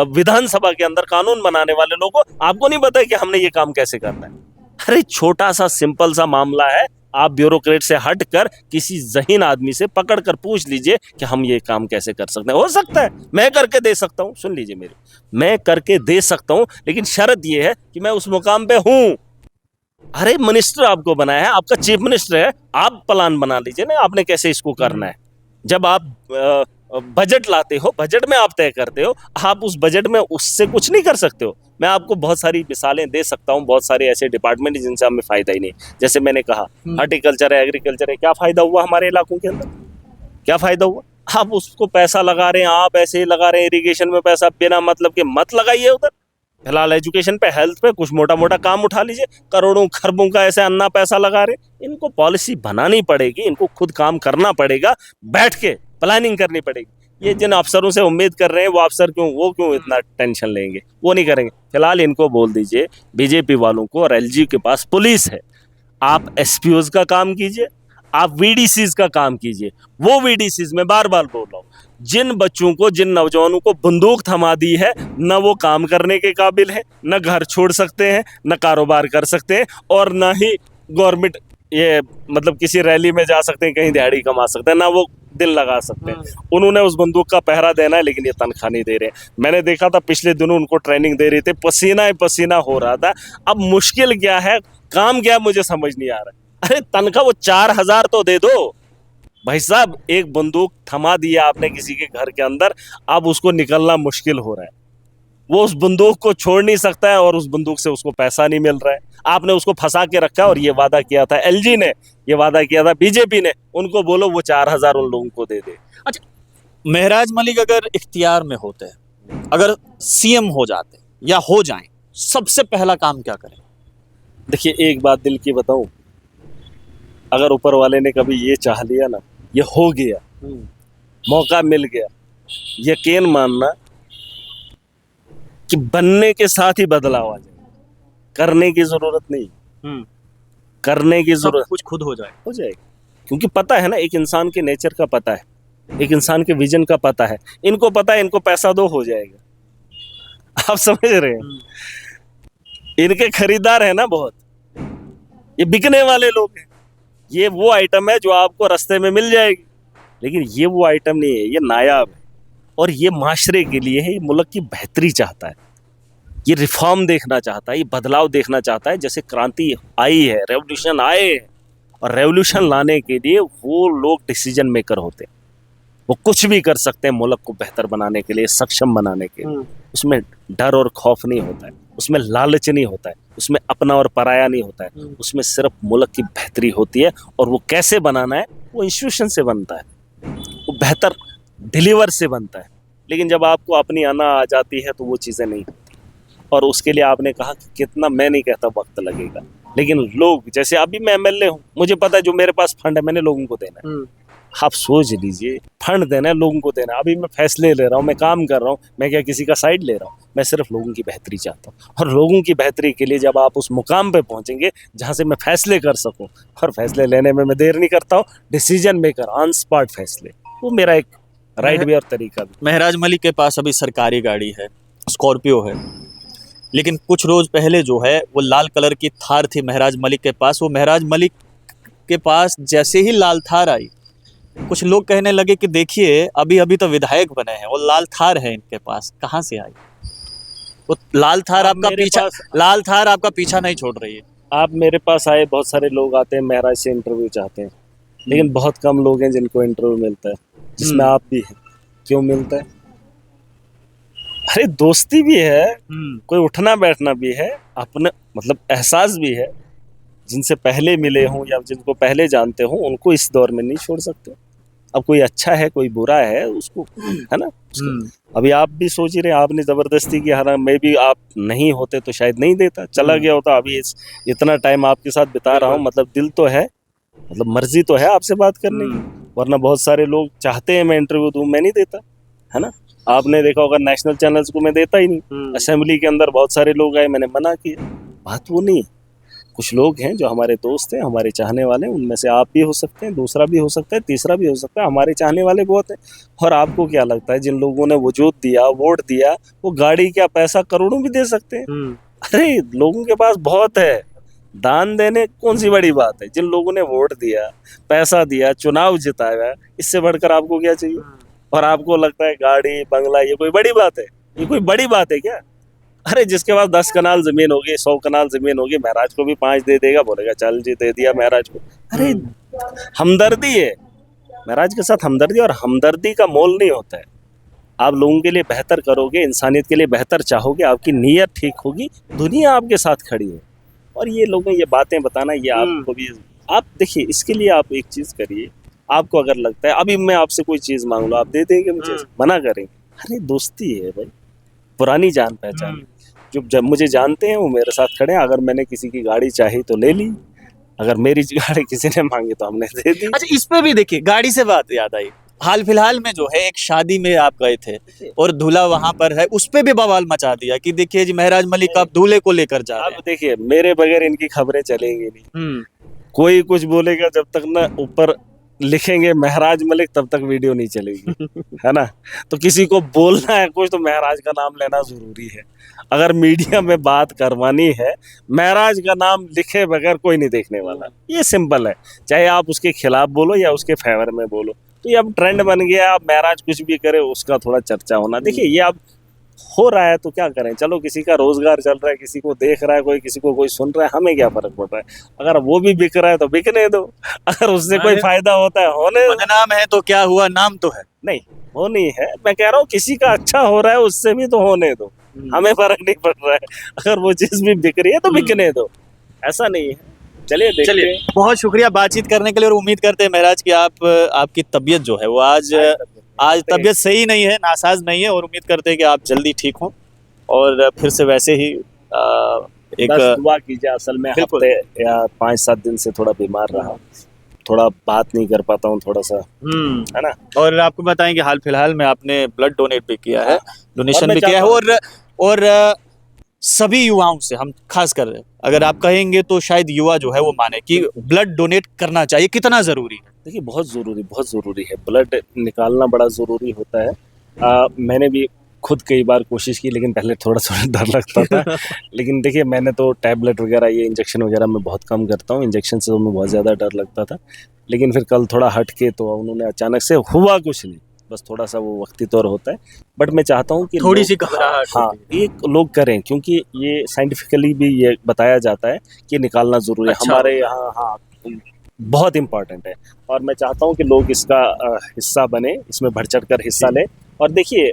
विधानसभा के अंदर कानून बनाने वाले लोगों, आपको नहीं पता है कि हमने ये काम कैसे करना है? अरे छोटा सा सिंपल सा मामला है, आप ब्यूरोक्रेट से हटकर किसी ज़हीन आदमी से पकड़ कर पूछ लीजिए कि हम ये काम कैसे कर सकते हैं। हो सकता है मैं करके दे सकता हूं, सुन लीजिए मेरी, मैं करके दे सकता हूं, लेकिन शर्त यह है कि मैं उस मुकाम पे हूं। अरे मिनिस्टर आपको बनाया है, आपका चीफ मिनिस्टर है, आप प्लान बना लीजिए ना, आपने कैसे इसको करना है। जब आप बजट लाते हो, बजट में आप तय करते हो, आप उस बजट में उससे कुछ नहीं कर सकते हो। मैं आपको बहुत सारी मिसालें दे सकता हूँ, बहुत सारे ऐसे डिपार्टमेंट जिनसे हमें फायदा ही नहीं। जैसे मैंने कहा हॉर्टिकल्चर है, एग्रीकल्चर है, क्या फायदा हुआ हमारे इलाकों के अंदर? क्या फायदा हुआ? आप उसको पैसा लगा रहे हैं, आप ऐसे लगा रहे हैं इरिगेशन में पैसा, बिना मतलब के मत लगाइए उधर। फिलहाल एजुकेशन पे, हेल्थ पे कुछ मोटा मोटा काम उठा लीजिए, करोड़ों खरबों का ऐसे अन्ना पैसा लगा रहे। इनको पॉलिसी बनानी पड़ेगी, इनको खुद काम करना पड़ेगा, बैठ के प्लानिंग करनी पड़ेगी। ये जिन अफसरों से उम्मीद कर रहे हैं वो अफसर क्यों इतना टेंशन लेंगे? वो नहीं करेंगे। फिलहाल इनको बोल दीजिए, बीजेपी वालों को, और एलजी के पास पुलिस है, आप एसपीओज का काम कीजिए, आप वीडीसीज का काम कीजिए। वो वीडीसीज में बार बार बोल रहा हूँ, जिन बच्चों को, जिन नौजवानों को बंदूक थमा दी है, न वो काम करने के काबिल है, न घर छोड़ सकते हैं, न कारोबार कर सकते हैं, और न ही गवर्नमेंट ये मतलब किसी रैली में जा सकते हैं, कहीं दिहाड़ी कमा सकते हैं, ना वो दिल लगा सकते हैं। उन्होंने उस बंदूक का पहरा देना है, लेकिन ये तनख्वाह नहीं दे रहे हैं। मैंने देखा था पिछले दिनों उनको ट्रेनिंग दे रहे थे, पसीना ही पसीना हो रहा था। अब मुश्किल क्या है, काम क्या है, मुझे समझ नहीं आ रहा। अरे तनख्वाह वो 4,000 तो दे दो भाई साहब। एक बंदूक थमा दिया आपने किसी के घर के अंदर, अब उसको निकलना मुश्किल हो रहा है। वो उस बंदूक को छोड़ नहीं सकता है, और उस बंदूक से उसको पैसा नहीं मिल रहा है। आपने उसको फंसा के रखा है, और ये वादा किया था एलजी ने, ये वादा किया था बीजेपी ने, उनको बोलो वो 4,000 उन लोगों को दे दे। अच्छा, महराज मलिक अगर इख्तियार में होते हैं, अगर सीएम हो जाते या हो जाएं, सबसे पहला काम क्या करें? देखिए एक बात दिल की बताऊं, अगर ऊपर वाले ने कभी ये चाह लिया ना, ये हो गया, मौका मिल गया, यकीन मानना कि बनने के साथ ही बदलाव आ जाएगा। करने की जरूरत नहीं, करने की जरूरत, कुछ खुद हो जाएगा। क्योंकि पता है ना, एक इंसान के नेचर का पता है, एक इंसान के विजन का पता है। इनको पता है इनको पैसा दो, हो जाएगा। आप समझ रहे हैं, इनके खरीदार है ना बहुत, ये बिकने वाले लोग हैं। ये वो आइटम है जो आपको रास्ते में मिल जाएगी, लेकिन ये वो आइटम नहीं है, ये नायाब है। और ये माशरे के लिए है, ये मुल्क की बेहतरी चाहता है, ये रिफॉर्म देखना चाहता है, ये बदलाव देखना चाहता है। जैसे क्रांति आई है, रेवोल्यूशन आए हैं, और रेवोल्यूशन लाने के लिए वो लोग डिसीजन मेकर होते हैं, वो कुछ भी कर सकते हैं मुल्क को बेहतर बनाने के लिए, सक्षम बनाने के लिए। उसमें डर और खौफ नहीं होता है, उसमें लालच नहीं होता है, उसमें अपना और पराया नहीं होता है, उसमें सिर्फ मुल्क की बेहतरी होती है। और वो कैसे बनाना है, वो इंस्टीट्यूशन से बनता है, वो बेहतर डिलीवर से बनता है। लेकिन जब आपको अपनी आना आ जाती है तो वो चीज़ें नहीं होती। और उसके लिए आपने कहा कि कितना, मैं नहीं कहता वक्त लगेगा, लेकिन लोग, जैसे अभी मैं एमएलए हूँ, मुझे पता है जो मेरे पास फंड है मैंने लोगों को देना है। आप सोच लीजिए, फंड देना है, लोगों को देना है। अभी मैं फैसले ले रहा हूँ, मैं काम कर रहा हूँ, मैं क्या किसी का साइड ले रहा हूँ, मैं सिर्फ लोगों की बेहतरी चाहता हूँ। और लोगों की बेहतरी के लिए जब आप उस मुकाम पे पहुंचेंगे जहाँ से मैं फैसले कर सकूँ, और फैसले लेने में मैं देर नहीं करता हूँ, डिसीजन मेकर, ऑन स्पॉट फैसले, वो मेरा एक राइट वे और तरीका भी। महराज मलिक के पास अभी सरकारी गाड़ी है, स्कॉर्पियो है, लेकिन कुछ रोज पहले जो है वो लाल कलर की थार थी महराज मलिक के पास। वो महराज मलिक के पास जैसे ही लाल थार आई, कुछ लोग कहने लगे कि देखिए अभी अभी तो विधायक बने हैं, वो लाल थार है इनके पास, कहाँ से आई? वो लाल थार आपका पीछा, लाल थार आपका पीछा नहीं छोड़ रही है। आप मेरे पास आए, बहुत सारे लोग आते हैं महराज से इंटरव्यू चाहते हैं, लेकिन बहुत कम लोग हैं जिनको इंटरव्यू मिलता है, जिसमें आप भी हैं। क्यों मिलता है? अरे दोस्ती भी है, कोई उठना बैठना भी है, अपने मतलब एहसास भी है। जिनसे पहले मिले हों या जिनको पहले जानते हो, उनको इस दौर में नहीं छोड़ सकते। अब कोई अच्छा है कोई बुरा है, उसको, है ना, अभी आप भी सोच ही रहे, आपने जबरदस्ती की, हालांकि मैं भी, आप नहीं होते तो शायद नहीं देता, चला गया होता। अभी इतना टाइम आपके साथ बिता रहा हूँ, मतलब दिल तो है, मतलब मर्जी तो है आपसे बात करने की। वरना बहुत सारे लोग चाहते हैं मैं इंटरव्यू दूं, मैं नहीं देता, है ना। आपने देखा होगा नेशनल चैनल्स को मैं देता ही नहीं। असेंबली के अंदर बहुत सारे लोग आए, मैंने मना किया। बात वो नहीं है। कुछ लोग हैं जो हमारे दोस्त हैं, हमारे चाहने वाले हैं, उनमें से आप भी हो सकते हैं, दूसरा भी हो सकता है, तीसरा भी हो सकता है। हमारे चाहने वाले बहुत हैं। और आपको क्या लगता है, जिन लोगों ने वजूद दिया, वोट दिया, वो गाड़ी क्या पैसा करोड़ों भी दे सकते हैं? अरे लोगों के पास बहुत है, दान देने कौन सी बड़ी बात है? जिन लोगों ने वोट दिया, पैसा दिया, चुनाव जिताया, इससे बढ़कर आपको क्या चाहिए? और आपको लगता है गाड़ी बंगला ये कोई बड़ी बात है? ये कोई बड़ी बात है क्या? अरे जिसके पास 10 कनाल जमीन होगी, 100 कनाल जमीन होगी, महराज को भी 5 दे देगा, बोलेगा चल जी दे दिया महराज को। अरे हमदर्दी है, महराज के साथ हमदर्दी, और हमदर्दी का मोल नहीं होता है। आप लोगों के लिए बेहतर करोगे, इंसानियत के लिए बेहतर चाहोगे, आपकी नीयत ठीक होगी, दुनिया आपके साथ खड़ी है। और ये लोगों ये बातें बताना, ये आपको भी, आप देखिए, इसके लिए आप एक चीज करिए। आपको अगर लगता है अभी मैं आपसे कोई चीज मांग लो, आप दे देंगे मुझे? मना करेंगे? अरे दोस्ती है भाई, पुरानी जान पहचान। जो जब मुझे जानते हैं वो मेरे साथ खड़े हैं। अगर मैंने किसी की गाड़ी चाही तो ले ली, अगर मेरी गाड़ी किसी ने मांगी तो हमने दे दी। अच्छा, इस पे भी देखिए, गाड़ी से बात याद आई, हाल फिलहाल में जो है एक शादी में आप गए थे और दूल्हा वहां पर है, उस पे भी बवाल मचा दिया कि देखिए जी महराज मलिक आप दूल्हे को लेकर जा रहे हैं। अब देखिए, मेरे बगैर इनकी खबरें चलेंगी नहीं। कोई कुछ बोलेगा, जब तक ना ऊपर लिखेंगे महराज मलिक तब तक वीडियो नहीं चलेगी, है ना। तो किसी को बोलना है कुछ तो महराज का नाम लेना जरूरी है। अगर मीडिया में बात करवानी है, महराज का नाम लिखे बगैर कोई नहीं देखने वाला। ये सिंपल है, चाहे आप उसके खिलाफ बोलो या उसके फेवर में बोलो। तो ये अब ट्रेंड बन गया, अब महराज कुछ भी करे उसका थोड़ा चर्चा होना। देखिए ये अब हो रहा है तो क्या करें, चलो किसी का रोजगार चल रहा है, किसी को देख रहा है कोई, किसी को कोई सुन रहा है, हमें क्या फर्क पड़ रहा है। अगर वो भी बिक रहा है तो बिकने दो, अगर उससे कोई फायदा होता है होने दो। बदनाम है तो क्या हुआ, नाम तो है। नहीं वो नहीं है, मैं कह रहा हूँ किसी का अच्छा हो रहा है उससे भी तो होने दो, हमें फर्क नहीं पड़ रहा है। अगर वो चीज भी बिक रही है तो बिकने दो, ऐसा नहीं है। चलिए देखते हैं। बहुत शुक्रिया बातचीत करने के लिए, और उम्मीद करते हैं महराज की आपकी तबीयत जो है वो आज तबीयत सही नहीं है, नासाज नहीं है, और उम्मीद करते हैं कि आप जल्दी ठीक हों और फिर से वैसे ही एक बस दुआ कीजिए। असल में हफ्ते या 5-7 दिन से थोड़ा बीमार रहा, थोड़ा बात नहीं कर पाता हूँ थोड़ा सा, है ना। और आपको बताएं कि हाल फिलहाल में आपने ब्लड डोनेट भी किया है, डोनेशन भी किया है, और सभी युवाओं से हम खास कर अगर आप कहेंगे तो शायद युवा जो है वो माने कि ब्लड डोनेट करना चाहिए, कितना जरूरी है? देखिए बहुत ज़रूरी है, ब्लड निकालना बड़ा ज़रूरी होता है। मैंने भी खुद कई बार कोशिश की, लेकिन पहले थोड़ा थोड़ा डर लगता था। लेकिन देखिए, मैंने तो टैबलेट वगैरह, ये इंजेक्शन वगैरह मैं बहुत कम करता हूँ। इंजेक्शन से तो मैं बहुत ज़्यादा डर लगता था। लेकिन फिर कल थोड़ा हट के तो उन्होंने अचानक से, हुआ कुछ नहीं, बस थोड़ा सा वो वक्ती तौर होता है। बट मैं चाहता हूँ कि थोड़ी लोग- सी घबराहट हाँ, होती है। एक लोग करें, क्योंकि ये साइंटिफिकली भी ये बताया जाता है कि निकालना ज़रूरी है अच्छा हमारे होता यहाँ। हाँ, बहुत इम्पॉर्टेंट है। और मैं चाहता हूँ कि लोग इसका हिस्सा बने, इसमें बढ़ चढ़ कर हिस्सा जी। लें। और देखिए,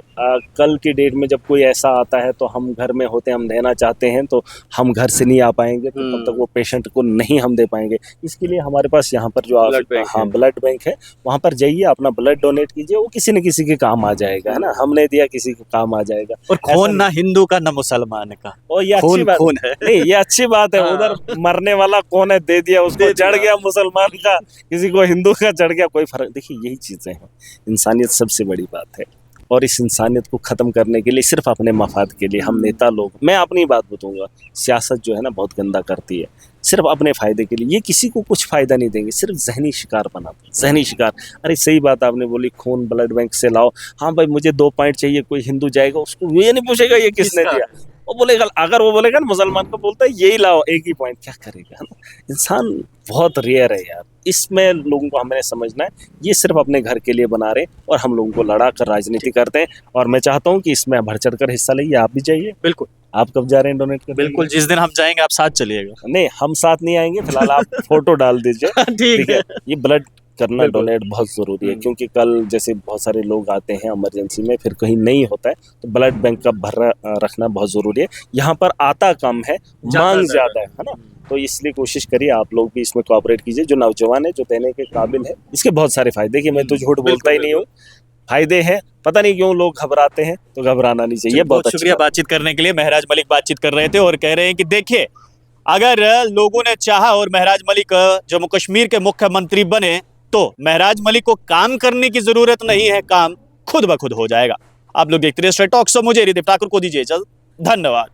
कल की डेट में जब कोई ऐसा आता है तो हम घर में होते हैं, हम देना चाहते हैं तो हम घर से नहीं आ पाएंगे, तो तब तक वो पेशेंट को नहीं हम दे पाएंगे। इसके लिए हमारे पास यहाँ पर जो ब्लड बैंक हाँ है। ब्लड बैंक है, वहाँ पर जाइए, अपना ब्लड डोनेट कीजिए, वो किसी न किसी के काम आ जाएगा, है ना। हमने दिया, किसी के काम आ जाएगा। और ऐसा खून नहीं। ना हिंदू का ना मुसलमान का, और ये अच्छी खून बात खून है। नहीं, ये अच्छी बात है। हाँ। उधर मरने वाला कौन है, दे दिया उसको, दे चढ़ दिया। गया मुसलमान का, किसी को हिंदू का चढ़ गया, कोई फर्क। देखिए, यही चीजें हैं, इंसानियत सबसे बड़ी बात है। और इस इंसानियत को खत्म करने के लिए सिर्फ अपने मफाद के लिए हम नेता लोग, मैं अपनी बात बताऊंगा, सियासत जो है ना बहुत गंदा करती है, सिर्फ अपने फायदे के लिए। ये किसी को कुछ फायदा नहीं देंगे, सिर्फ जहनी शिकार बनाते हैं, जहनी शिकार। अरे सही बात आपने बोली, खून ब्लड बैंक से लाओ। हाँ भाई, मुझे 2 पॉइंट चाहिए, कोई हिंदू जाएगा, उसको ये नहीं पूछेगा ये किसने किसका? दिया। वो बोलेगा, अगर वो बोलेगा ना मुसलमान को, बोलता है यही लाओ, एक ही पॉइंट, क्या करेगा, है ना। इंसान बहुत रेयर है यार। इसमें लोगों को हमें समझना है, ये सिर्फ अपने घर के लिए बना रहे हैं, और हम लोगों को लड़ा कर राजनीति करते हैं। और मैं चाहता हूँ कि इसमें बढ़ चढ़ कर हिस्सा लेंगे, आप भी जाइए। बिल्कुल आप कब जा रहे हैं डोनेट करने? बिल्कुल, जिस दिन हम जाएंगे आप साथ चलिएगा। नहीं, हम साथ नहीं आएंगे, फिलहाल आप फोटो डाल दीजिए। ठीक ठीक है, है। ये ब्लड करना, बिल्कुल। डोनेट बहुत ज़रूरी है, हम्म। क्योंकि कल जैसे बहुत सारे लोग आते हैं इमरजेंसी में, फिर कहीं नहीं होता है, तो ब्लड बैंक का रखना बहुत ज़रूरी है। यहाँ पर आता कम है, मांग ज़्यादा है ना। तो इसलिए कोशिश करिए, आप लोग भी इसमें कोऑपरेट कीजिए। जो नौजवान है, जो देने के काबिल है, इसके बहुत सारे फायदे, कि मैं तो झूठ बोलता ही नहीं हूँ, फायदे हैं। पता नहीं क्यों लोग घबराते हैं, तो घबराना नहीं चाहिए। बहुत अच्छी शुक्रिया बात। बातचीत करने के लिए। महराज मलिक बातचीत कर रहे थे और कह रहे हैं कि देखिए, अगर लोगों ने चाहा और महराज मलिक जम्मू कश्मीर के मुख्यमंत्री बने, तो महराज मलिक को काम करने की जरूरत नहीं है, काम खुद ब खुद हो जाएगा। आप लोग देखते रहिए स्ट्रेट टॉक। सो मुझे रिदीप ठाकुर को दीजिए इजाजत। धन्यवाद।